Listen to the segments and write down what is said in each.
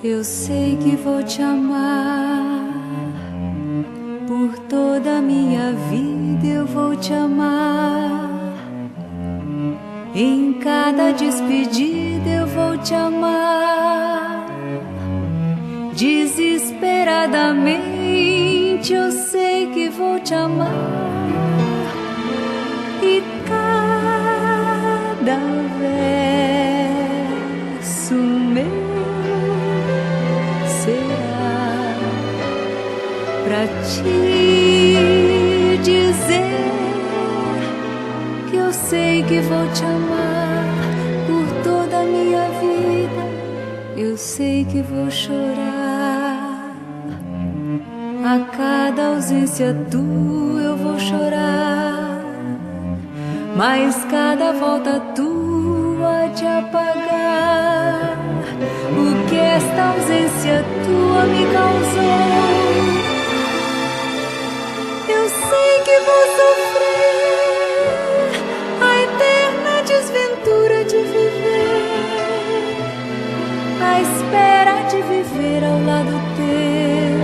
Eu sei que vou te amar por toda a minha vida. Eu vou te amar em cada despedida. Eu vou te amar desesperadamente. Eu sei que vou te amar e cada verso meu será pra te dizer que eu sei que vou te amar por toda a minha vida. Eu sei que vou chorar a cada ausência tua. Eu vou chorar, mas cada volta tua de apagar o que esta ausência tua me causou. Eu sei que vou sofrer a eterna desventura de viver, a espera de viver ao lado teu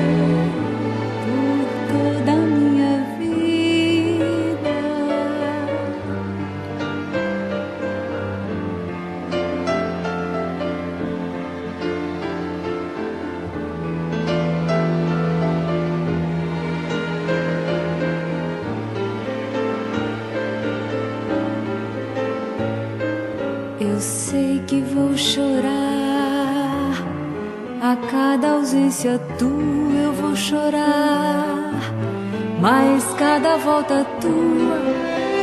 por toda a minha vida. Eu sei que vou chorar a cada ausência tua. Eu vou chorar, mas cada volta tua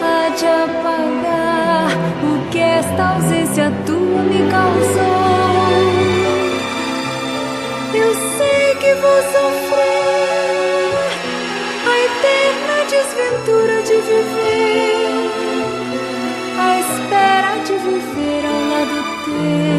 há de apagar o que esta ausência tua me causou. Eu sei que vou sofrer a eterna desventura de viver, a espera de viver ao lado teu